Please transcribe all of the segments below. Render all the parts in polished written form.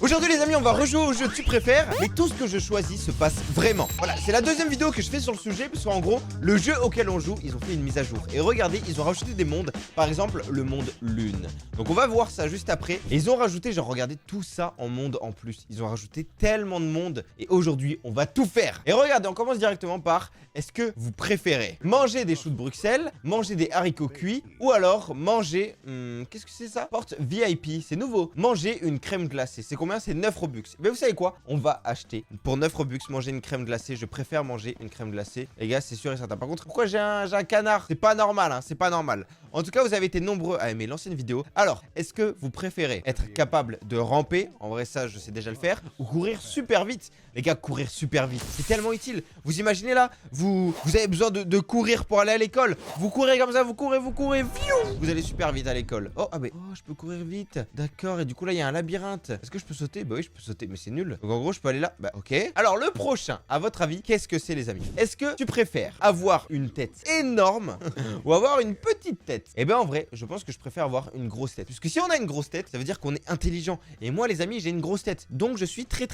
Aujourd'hui les amis, on va rejouer au jeu Tu préfères, mais tout ce que je choisis se passe vraiment. Voilà, c'est la deuxième vidéo que je fais sur le sujet, parce qu'en gros, le jeu auquel on joue, ils ont fait une mise à jour. Et regardez, ils ont rajouté des mondes, par exemple le monde Lune. Donc on va voir ça juste après. Et ils ont rajouté, genre regardez tout ça en monde en plus. Ils ont rajouté tellement de monde, et aujourd'hui on va tout faire. Et regardez, on commence directement par, est-ce que vous préférez manger des choux de Bruxelles, manger des haricots cuits, ou alors manger, qu'est-ce que c'est ça? Porte VIP, c'est nouveau. Manger une crème glacée, c'est combien? C'est 9 Robux. Mais vous savez quoi? On va acheter pour 9 Robux manger une crème glacée. Je préfère manger une crème glacée. Les gars, c'est sûr et certain. Par contre, pourquoi j'ai un canard? C'est pas normal, hein, c'est pas normal. En tout cas, vous avez été nombreux à aimer l'ancienne vidéo. Alors, est-ce que vous préférez être capable de ramper? En vrai, ça, je sais déjà le faire. Ou courir super vite? Les gars, courir super vite, c'est tellement utile. Vous imaginez là, vous avez besoin de courir pour aller à l'école. Vous courez comme ça, vous courez, vous allez super vite à l'école. Oh, ah mais, oh, je peux courir vite. D'accord, et du coup là, il y a un labyrinthe. Est-ce que je peux sauter? Bah oui, je peux sauter, mais c'est nul. Donc en gros, je peux aller là. Bah ok. Alors, le prochain, à votre avis, qu'est-ce que c'est les amis? Est-ce que tu préfères avoir une tête énorme ou avoir une petite tête? Eh ben en vrai, je pense que je préfère avoir une grosse tête. Puisque si on a une grosse tête, ça veut dire qu'on est intelligent. Et moi les amis, j'ai une grosse tête. Donc je suis très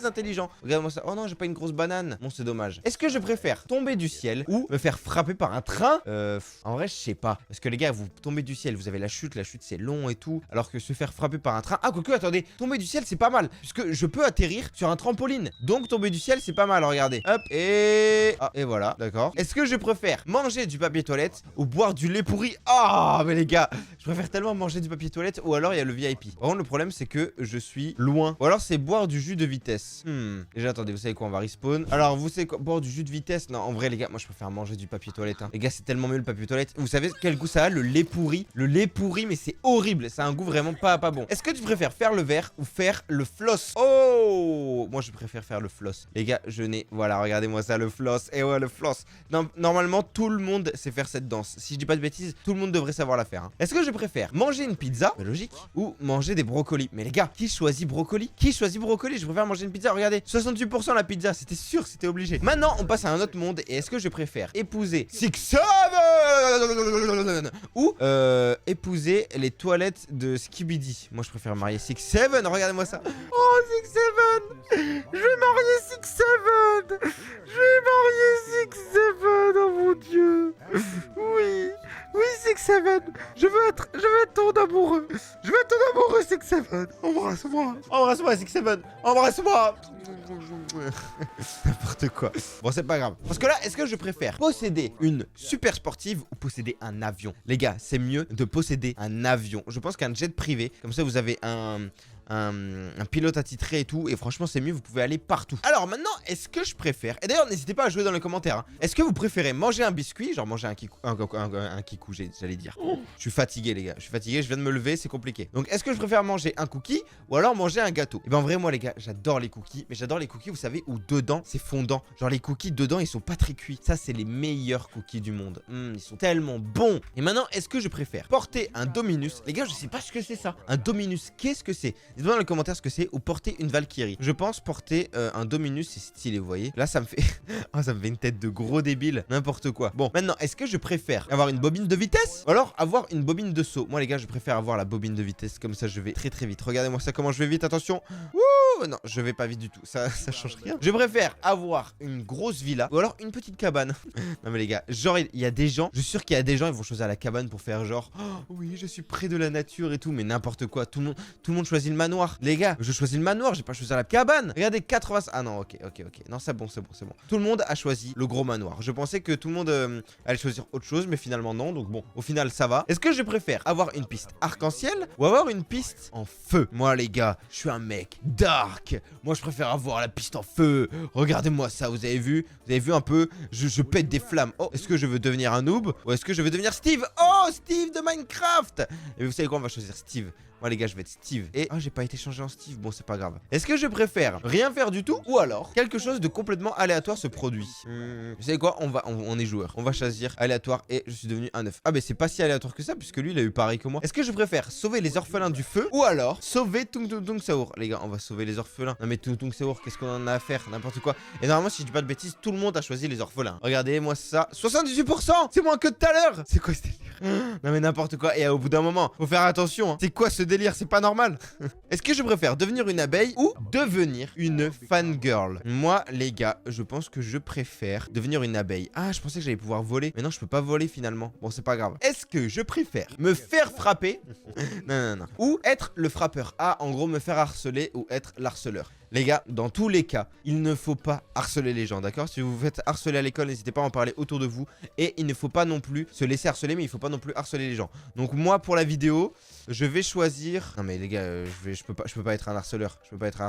intelligent. Regarde-moi ça. Oh non, j'ai pas une grosse banane. Bon, c'est dommage. Est-ce que je préfère tomber du ciel ou me faire frapper par un train? En vrai, je sais pas. Parce que les gars, vous tombez du ciel, vous avez la chute c'est long et tout. Alors que se faire frapper par un train... Ah, quoique, attendez. Tomber du ciel, c'est pas mal. Puisque je peux atterrir sur un trampoline. Donc tomber du ciel, c'est pas mal. Regardez. Hop, et... Ah, et voilà, d'accord. Est-ce que je préfère manger du papier toilette ou boire du lait pourri? Ah, mais les gars, je préfère tellement manger du papier toilette ou alors il y a le VIP. Par contre, le problème, c'est que je suis loin. Ou alors, c'est boire du jus de vitesse. Déjà, attendez, vous savez quoi, on va respawn. Alors, vous savez quoi, boire du jus de vitesse? Non, en vrai, les gars, moi, je préfère manger du papier toilette. Hein. Les gars, c'est tellement mieux le papier toilette. Vous savez quel goût ça a, le lait pourri? Le lait pourri, mais c'est horrible. Ça a un goût vraiment pas bon. Est-ce que tu préfères faire le verre ou faire le floss? Oh, moi, je préfère faire le floss. Les gars, je n'ai... Voilà, regardez-moi ça, le floss. Et ouais, le floss. Non, normalement, tout le monde sait faire cette danse. Si je dis pas de bêtises, tout le monde devrait savoir la faire. Hein. Est-ce que je préfère manger une pizza? Bah, logique. Ou manger des brocolis? Mais les gars, qui choisit brocoli? Qui choisit brocoli? Je préfère manger une pizza. Regardez, 68% la pizza. C'était sûr, c'était obligé. Maintenant, on passe à un autre monde. Et est-ce que je préfère épouser Six7 ou épouser les toilettes de Skibidi? Moi, je préfère marier Six7. Regardez-moi ça. Oh, Six7. Je vais marier Six7. Je vais marier Six7. Oh mon dieu. Oui. Oui, Six7. Je veux être ton amoureux. Je veux être ton amoureux, Six7. Embrasse-moi. Embrasse-moi, Six7. Embrasse-moi. N'importe quoi. Bon, c'est pas grave. Parce que là, est-ce que je préfère posséder une super sportive ou posséder un avion? Les gars, c'est mieux de posséder un avion. Je pense qu'un jet privé, comme ça, vous avez un pilote attitré et tout, et franchement c'est mieux, vous pouvez aller partout. Alors maintenant, est-ce que je préfère, et d'ailleurs n'hésitez pas à jouer dans les commentaires, hein. Est-ce que vous préférez manger un biscuit, genre manger un kikou, j'allais dire. Je suis fatigué les gars, je suis fatigué, je viens de me lever, c'est compliqué. Donc est-ce que je préfère manger un cookie ou alors manger un gâteau? Et ben en vrai moi les gars, j'adore les cookies, mais j'adore les cookies, vous savez, où dedans c'est fondant. Genre les cookies dedans ils sont pas très cuits. Ça c'est les meilleurs cookies du monde. Ils sont tellement bons. Et maintenant, est-ce que je préfère porter un Dominus? Les gars, je sais pas ce que c'est ça. Un Dominus, qu'est-ce que c'est? Dites-moi dans les commentaires ce que c'est, ou porter une Valkyrie. Je pense porter un Dominus, c'est stylé, vous voyez. Là, ça me fait... oh, ça me fait une tête de gros débile. N'importe quoi. Bon, maintenant, est-ce que je préfère avoir une bobine de vitesse ou alors avoir une bobine de saut? Moi, les gars, je préfère avoir la bobine de vitesse. Comme ça, je vais très vite. Regardez-moi ça, comment je vais vite. Attention. Wouh! Non, je vais pas vite du tout. Ça change rien. Je préfère avoir une grosse villa ou alors une petite cabane. Non, mais les gars, genre, il y a des gens... Je suis sûr qu'il y a des gens, ils vont choisir la cabane pour faire genre... Oh, oui, je suis près de la nature et tout. Mais n'importe quoi. Tout le monde choisit le manoir. Les gars, je choisis le manoir, j'ai pas choisi la cabane. Regardez, 80... Ah non, ok. Non, c'est bon. Tout le monde a choisi le gros manoir. Je pensais que tout le monde allait choisir autre chose, mais finalement non. Donc bon, au final, ça va. Est-ce que je préfère avoir une piste arc-en-ciel ou avoir une piste en feu? Moi, les gars, je suis un mec dark. Moi, je préfère avoir la piste en feu. Regardez-moi ça, vous avez vu? Vous avez vu un peu? Je pète des flammes. Oh, est-ce que je veux devenir un noob ou est-ce que je veux devenir Steve? Oh, Steve de Minecraft. Et vous savez quoi? On va choisir Steve. Moi les gars, je vais être Steve. Et j'ai pas été changé en Steve. Bon, c'est pas grave. Est-ce que je préfère rien faire du tout ou alors quelque chose de complètement aléatoire se produit? Vous savez quoi? On est joueur. On va choisir aléatoire et je suis devenu un 9. Ah, mais c'est pas si aléatoire que ça puisque lui il a eu pareil que moi. Est-ce que je préfère sauver les orphelins du feu ou alors sauver Tung Tung Tung Saour? Les gars, on va sauver les orphelins. Non mais Tung Tung Saour, qu'est-ce qu'on en a à faire? N'importe quoi. Et normalement, si je dis pas de bêtises, tout le monde a choisi les orphelins. Regardez-moi ça. 78%. C'est moins que tout à l'heure. C'est quoi ce délire? Non mais n'importe quoi. Et au bout d'un moment, faut faire attention, hein. C'est quoi ce délire? C'est pas normal. Est-ce que je préfère devenir une abeille ou devenir une fangirl? Moi, les gars, je pense que je préfère devenir une abeille. Ah, je pensais que j'allais pouvoir voler. Mais non, je peux pas voler finalement. Bon, c'est pas grave. Est-ce que je préfère me faire frapper? Non. Ou être le frappeur. Ah, en gros, me faire harceler ou être l'harceleur. Les gars, dans tous les cas, il ne faut pas harceler les gens, d'accord? Si vous vous faites harceler à l'école, n'hésitez pas à en parler autour de vous. Et il ne faut pas non plus se laisser harceler, mais il ne faut pas non plus harceler les gens. Donc moi, pour la vidéo, je vais choisir... Non mais les gars, je peux pas être un harceleur. Je peux pas être un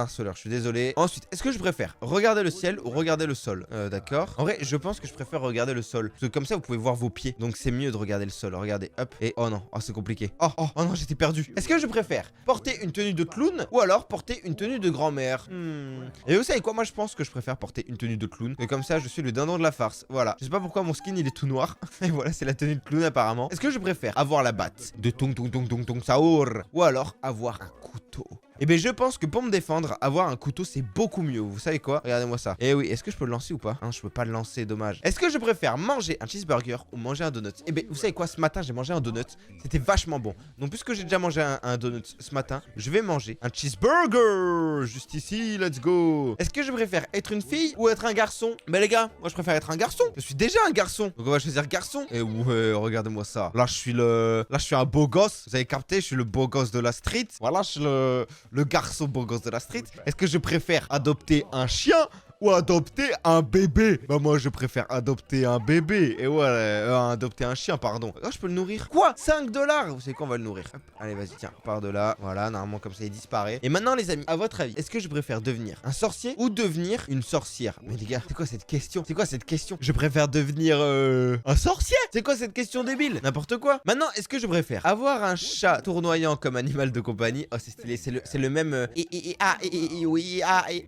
harceleur. Je suis désolé. Ensuite, est-ce que je préfère regarder le ciel ou regarder le sol? D'accord. En vrai, je pense que je préfère regarder le sol. Parce que comme ça, vous pouvez voir vos pieds. Donc c'est mieux de regarder le sol. Regardez, hop. Et oh non, c'est compliqué. Oh non, j'étais perdu. Est-ce que je préfère porter une tenue de clown ou alors porter une tenue de grand-mère? Et vous savez quoi? Moi, je pense que je préfère porter une tenue de clown. Et comme ça, je suis le dindon de la farce. Voilà. Je sais pas pourquoi mon skin, il est tout noir. Et voilà, c'est la tenue de clown apparemment. Est-ce que je préfère avoir la batte de Tung Tung Tung Tung Tung Saour ou alors avoir un couteau? Eh bien, je pense que pour me défendre, avoir un couteau, c'est beaucoup mieux. Vous savez quoi? Regardez-moi ça. Eh oui, est-ce que je peux le lancer ou pas? Non, je peux pas le lancer, dommage. Est-ce que je préfère manger un cheeseburger ou manger un donut? Eh bien, vous savez quoi? Ce matin, j'ai mangé un donut. C'était vachement bon. Donc, puisque j'ai déjà mangé un donut ce matin, je vais manger un cheeseburger. Juste ici, let's go. Est-ce que je préfère être une fille ou être un garçon? Mais les gars, moi, je préfère être un garçon. Je suis déjà un garçon. Donc, on va choisir garçon. Et ouais, regardez-moi ça. Là, je suis un beau gosse. Vous avez capté? Je suis le beau gosse de la street. Voilà, je suis le garçon beau gosse de la street. Est-ce que je préfère adopter un chien ou adopter un bébé? Bah moi je préfère adopter un bébé. Et ouais, adopter un chien, pardon. Oh, je peux le nourrir. Quoi? 5 $? Vous savez quoi? On va le nourrir. Hop. Allez, vas-y, tiens, par de là. Voilà, normalement comme ça il disparaît. Et maintenant les amis, à votre avis, est-ce que je préfère devenir un sorcier ou devenir une sorcière? Mais les gars, c'est quoi cette question? Je préfère devenir un sorcier? C'est quoi cette question débile? N'importe quoi. Maintenant, est-ce que je préfère avoir un chat tournoyant comme animal de compagnie? Oh, c'est stylé, c'est le même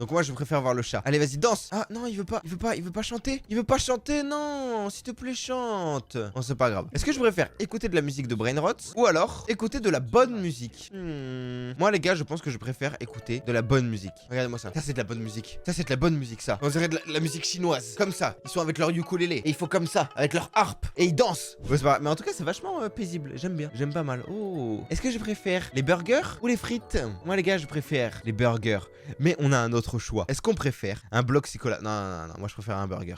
donc moi je préfère avoir le chat. Allez, vas-y, danse. Ah non, il veut pas chanter. Non, s'il te plaît, chante. Bon, c'est pas grave. Est-ce que je préfère écouter de la musique de Brainrot ou alors écouter de la bonne musique? Moi les gars, je pense que je préfère écouter de la bonne musique. Regardez-moi ça. Ça c'est de la bonne musique. Ça. On dirait de la musique chinoise. Comme ça. Ils sont avec leur ukulélé et il faut comme ça avec leur harpe et ils dansent. Ouais, c'est pas... Mais en tout cas, c'est vachement paisible. J'aime bien. J'aime pas mal. Oh. Est-ce que je préfère les burgers ou les frites? Moi les gars, je préfère les burgers. Mais on a un autre choix. Est-ce qu'on préfère un bloc chocolat? Non. Moi, je préfère un burger.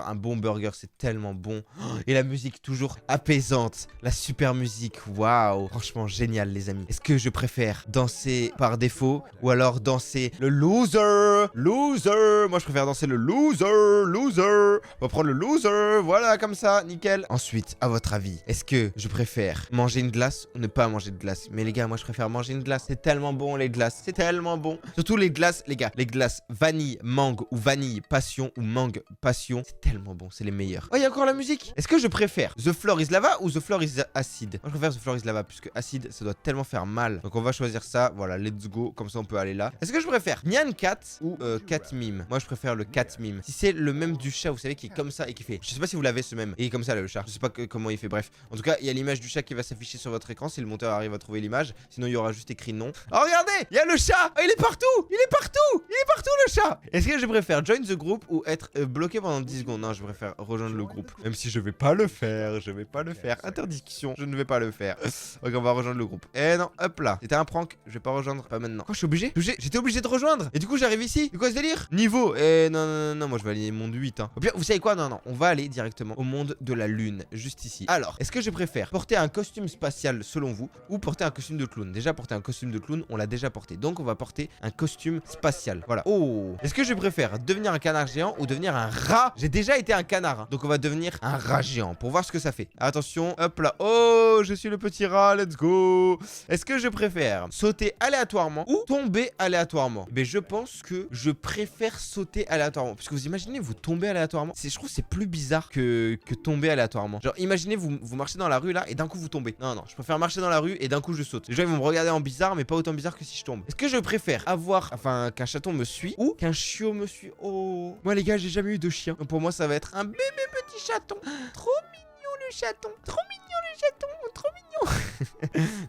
Un bon burger, c'est tellement bon. Et la musique toujours apaisante. La super musique, waouh. Franchement, génial, les amis. Est-ce que je préfère danser par défaut ou alors danser le loser? Moi, je préfère danser le loser. On va prendre le loser. Voilà, comme ça, nickel. Ensuite, à votre avis, est-ce que je préfère manger une glace ou ne pas manger de glace? Mais les gars, moi, je préfère manger une glace. C'est tellement bon, les glaces. C'est tellement bon. Surtout les glaces, les gars. Les glaces vanille, mangue ou vanille passion ou mangue passion. C'est tellement bon, c'est les meilleurs. Oh, il y a encore la musique. Est-ce que je préfère The Floor is Lava ou The Floor is Acid? Moi, je préfère The Floor is Lava puisque acide, ça doit tellement faire mal. Donc, on va choisir ça. Voilà, let's go. Comme ça, on peut aller là. Est-ce que je préfère Nyan Cat ou Cat Mime? Moi, je préfère le Cat Mime. Si c'est le même du chat, vous savez, qui est comme ça et qui fait... Je sais pas si vous l'avez ce même. Et il est comme ça, là, le chat. Je sais pas comment il fait. Bref. En tout cas, il y a l'image du chat qui va s'afficher sur votre écran si le monteur arrive à trouver l'image. Sinon, il y aura juste écrit non. Oh, regardez! Il y a le chat! Oh, il est partout! Le chat! Est-ce que je préfère join the group ou être bloqué pendant 10 secondes? Non, je préfère rejoindre le groupe. Même si je vais pas le faire. Interdiction, je ne vais pas le faire. Ok, on va rejoindre le groupe. Eh non, hop là. C'était un prank, je vais pas rejoindre. Pas maintenant. Quoi, je suis obligé? J'étais obligé de rejoindre. Et du coup, j'arrive ici. C'est quoi ce délire? Niveau. Eh non, moi je vais aller monde 8. Au pire, vous savez quoi? Non. On va aller directement au monde de la lune. Juste ici. Alors, est-ce que je préfère porter un costume spatial selon vous ou porter un costume de clown? Déjà, porter un costume de clown, on l'a déjà porté. Donc, on va porter un costume spatial. Voilà. Oh. Est-ce que je préfère devenir un canard géant ou devenir un rat? J'ai déjà été un canard. Donc, on va devenir un rat géant pour voir ce que ça fait. Attention. Hop là. Oh, je suis le petit rat. Let's go. Est-ce que je préfère sauter aléatoirement ou tomber aléatoirement? Mais je pense que je préfère sauter aléatoirement. Parce que vous imaginez, vous tombez aléatoirement. Je trouve que c'est plus bizarre que tomber aléatoirement. Genre, imaginez, vous marchez dans la rue là et d'un coup vous tombez. Non, je préfère marcher dans la rue et d'un coup je saute. Les gens ils vont me regarder en bizarre, mais pas autant bizarre que si je tombe. Est-ce que je préfère qu'un chaton me suit ou qu'un chiot me suit? Oh, moi les gars, j'ai jamais eu de chien. Donc pour moi, ça va être un bébé petit chaton. Trop mignon le chaton. Trop mignon.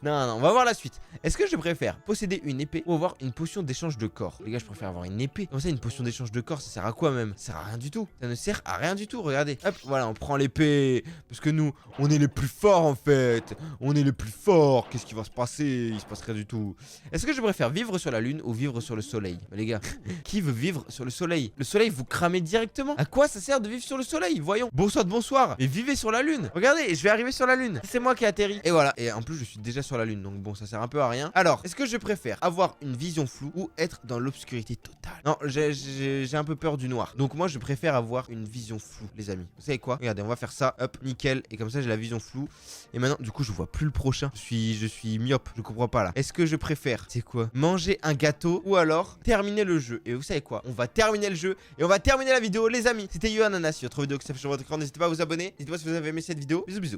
Non, non, on va voir la suite. Est-ce que je préfère posséder une épée ou avoir une potion d'échange de corps? Les gars, je préfère avoir une épée. Comme ça, une potion d'échange de corps, ça sert à quoi même? Ça sert à rien du tout. Ça ne sert à rien du tout, regardez. Hop, voilà, on prend l'épée. Parce que nous, on est les plus forts en fait. On est les plus forts. Qu'est-ce qui va se passer? Il se passe rien du tout. Est-ce que je préfère vivre sur la lune ou vivre sur le soleil? Les gars, qui veut vivre sur le soleil? Le soleil, vous cramez directement. À quoi ça sert de vivre sur le soleil? Voyons. Bonsoir de bonsoir. Et vivez sur la lune. Regardez, je vais arriver sur la lune. C'est moi qui ai atterri. Et voilà. Et en plus, je suis déjà sur la lune. Donc bon, ça sert un peu à rien. Alors, est-ce que je préfère avoir une vision floue ou être dans l'obscurité totale? Non, j'ai un peu peur du noir. Donc moi, je préfère avoir une vision floue, les amis. Vous savez quoi? Regardez, on va faire ça. Hop, nickel. Et comme ça, j'ai la vision floue. Et maintenant, du coup, je vois plus le prochain. Je suis myope. Je comprends pas là. Est-ce que je préfère, c'est quoi? Manger un gâteau ou alors terminer le jeu? Et vous savez quoi? On va terminer le jeu et on va terminer la vidéo, les amis. C'était YoAnanas. Si votre vidéo que ça fait sur votre écran, n'hésitez pas à vous abonner. N'hésitez pas si vous avez aimé cette vidéo. Bisous, bisous.